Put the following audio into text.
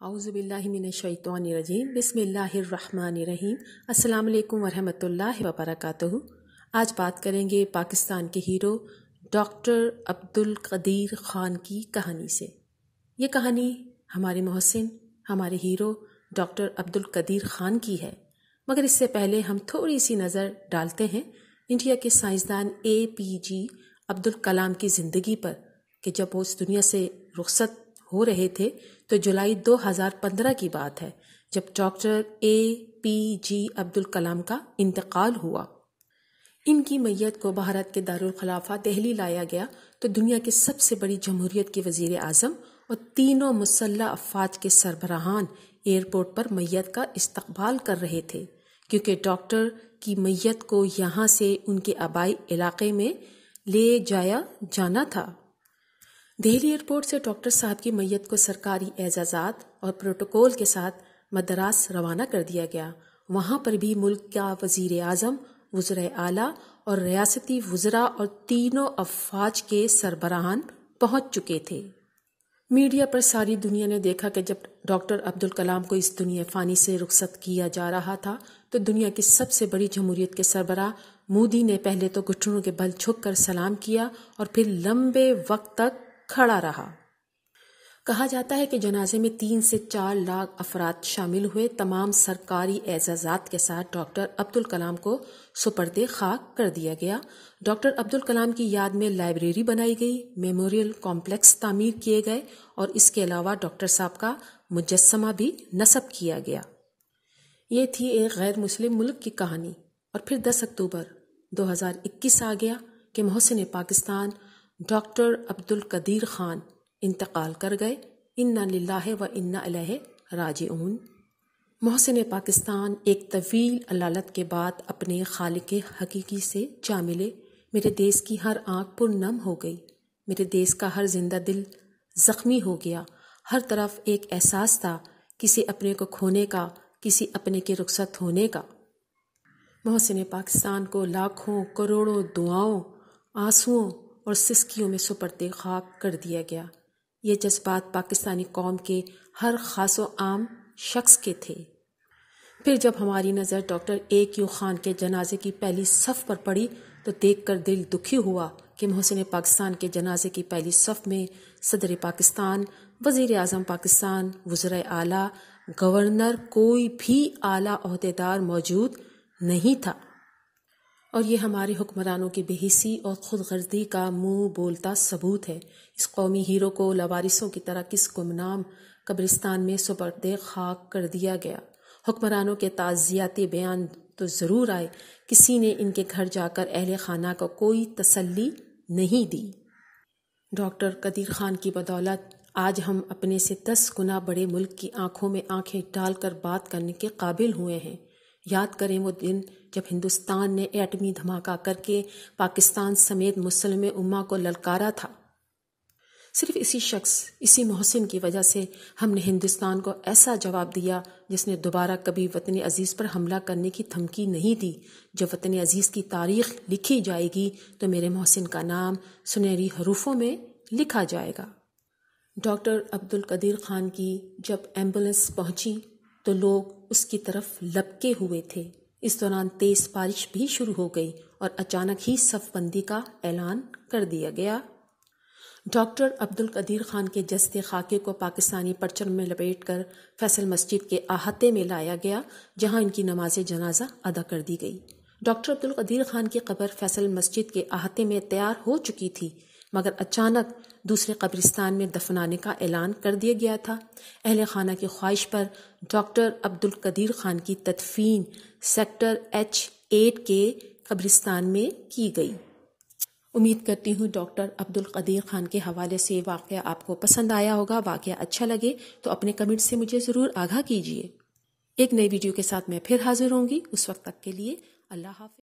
اعوذ باللہ من الشیطان الرجیم بسم اللہ الرحمن الرحیم السلام علیکم ورحمۃ اللہ وبرکاتہ۔ آج بات کریں گے پاکستان کے ہیرو ڈاکٹر عبدالقدیر خان کی کہانی سے۔ یہ کہانی ہمارے محسن، ہمارے ہیرو ڈاکٹر عبدالقدیر خان کی ہے، مگر اس سے پہلے ہم تھوڑی سی نظر ڈالتے ہیں انڈیا کے سائنسدان APJ عبدالکلام کی زندگی پر کہ جب وہ اس دنیا سے رخصت ہو رہے تھے تو جولائی 2015 کی بات ہے جب ڈاکٹر APJ عبدالکلام کا انتقال ہوا۔ ان کی میت کو بھارت کے دارالخلافہ دہلی لایا گیا تو دنیا کی سب سے بڑی جمہوریت کے وزیر اعظم اور تینوں مسلح افواج کے سربراہان ایئرپورٹ پر میت کا استقبال کر رہے تھے، کیونکہ ڈاکٹر کی میت کو یہاں سے ان کے آبائی علاقے میں لے جایا جانا تھا۔ دہلی ایئرپورٹ سے ڈاکٹر صاحب کی میت کو سرکاری اعزازات اور پروٹوکول کے ساتھ مدراس روانہ کر دیا گیا۔ وہاں پر بھی ملک کا وزیر اعظم، وزرائے اعلیٰ اور ریاستی وزراء اور تینوں افواج کے سربراہان پہنچ چکے تھے۔ میڈیا پر ساری دنیا نے دیکھا کہ جب ڈاکٹر عبدالکلام کو اس دنیا فانی سے رخصت کیا جا رہا تھا تو دنیا کی سب سے بڑی جمہوریت کے سربراہ مودی نے پہلے تو گھٹنوں کے بل جھک کر سلام کیا اور پھر لمبے وقت تک کھڑا رہا۔ کہا جاتا ہے کہ جنازے میں 3 سے 4 لاکھ افراد شامل ہوئے۔ تمام سرکاری اعزازات کے ساتھ ڈاکٹر عبدالکلام کو سپرد خاک کر دیا گیا۔ ڈاکٹر عبدالکلام کی یاد میں لائبریری بنائی گئی، میموریل کمپلیکس تعمیر کیے گئے اور اس کے علاوہ ڈاکٹر صاحب کا مجسمہ بھی نصب کیا گیا۔ یہ تھی ایک غیر مسلم ملک کی کہانی۔ اور پھر 10 اکتوبر 2021 آ گیا کہ محسن پاکستان ڈاکٹر عبدالقدیر خان انتقال کر گئے۔ انا للہ و انا الیہ راجعون۔ محسن پاکستان ایک طویل علالت کے بعد اپنے خالق حقیقی سے جا ملے۔ میرے دیس کی ہر آنکھ پر نم ہو گئی، میرے دیس کا ہر زندہ دل زخمی ہو گیا۔ ہر طرف ایک احساس تھا، کسی اپنے کو کھونے کا، کسی اپنے کے رخصت ہونے کا۔ محسن پاکستان کو لاکھوں کروڑوں دعاؤں، آنسوؤں اور سسکیوں میں سپرد خاک کر دیا گیا۔ یہ جذبات پاکستانی قوم کے ہر خاص و عام شخص کے تھے۔ پھر جب ہماری نظر ڈاکٹر AQ خان کے جنازے کی پہلی صف پر پڑی تو دیکھ کر دل دکھی ہوا کہ محسن پاکستان کے جنازے کی پہلی صف میں صدر پاکستان، وزیر اعظم پاکستان، وزرائے اعلیٰ، گورنر، کوئی بھی اعلیٰ عہدیدار موجود نہیں تھا۔ اور یہ ہمارے حکمرانوں کی بے حسی اور خود غرضی کا منہ بولتا ثبوت ہے۔ اس قومی ہیرو کو لاوارثوں کی طرح کس گمنام قبرستان میں سپرد خاک کر دیا گیا۔ حکمرانوں کے تعزیتی بیان تو ضرور آئے، کسی نے ان کے گھر جا کر اہل خانہ کو کوئی تسلی نہیں دی۔ ڈاکٹر قدیر خان کی بدولت آج ہم اپنے سے 10 گنا بڑے ملک کی آنکھوں میں آنکھیں ڈال کر بات کرنے کے قابل ہوئے ہیں۔ یاد کریں وہ دن جب ہندوستان نے ایٹمی دھماکہ کر کے پاکستان سمیت مسلم امہ کو للکارا تھا۔ صرف اسی شخص، اسی محسن کی وجہ سے ہم نے ہندوستان کو ایسا جواب دیا جس نے دوبارہ کبھی وطن عزیز پر حملہ کرنے کی دھمکی نہیں دی۔ جب وطن عزیز کی تاریخ لکھی جائے گی تو میرے محسن کا نام سنہری حروفوں میں لکھا جائے گا۔ ڈاکٹر عبدالقدیر خان کی جب ایمبولینس پہنچی تو لوگ اس کی طرف لپکے ہوئے تھے۔ اس دوران تیز بارش بھی شروع ہو گئی اور اچانک ہی صف بندی کا اعلان کر دیا گیا۔ ڈاکٹر عبدالقدیر خان کے جسد خاکی کو پاکستانی پرچم میں لپیٹ کر فیصل مسجد کے احاطے میں لایا گیا، جہاں ان کی نماز جنازہ ادا کر دی گئی۔ ڈاکٹر عبدالقدیر خان کی قبر فیصل مسجد کے احاطے میں تیار ہو چکی تھی، مگر اچانک دوسرے قبرستان میں دفنانے کا اعلان کر دیا گیا تھا۔ اہل خانہ کی خواہش پر ڈاکٹر عبدالقدیر خان کی تدفین سیکٹر H8 کے قبرستان میں کی گئی۔ امید کرتی ہوں ڈاکٹر عبدالقدیر خان کے حوالے سے واقعہ آپ کو پسند آیا ہوگا۔ واقعہ اچھا لگے تو اپنے کمنٹ سے مجھے ضرور آگاہ کیجیے۔ ایک نئی ویڈیو کے ساتھ میں پھر حاضر ہوں گی، اس وقت تک کے لیے اللہ حافظ۔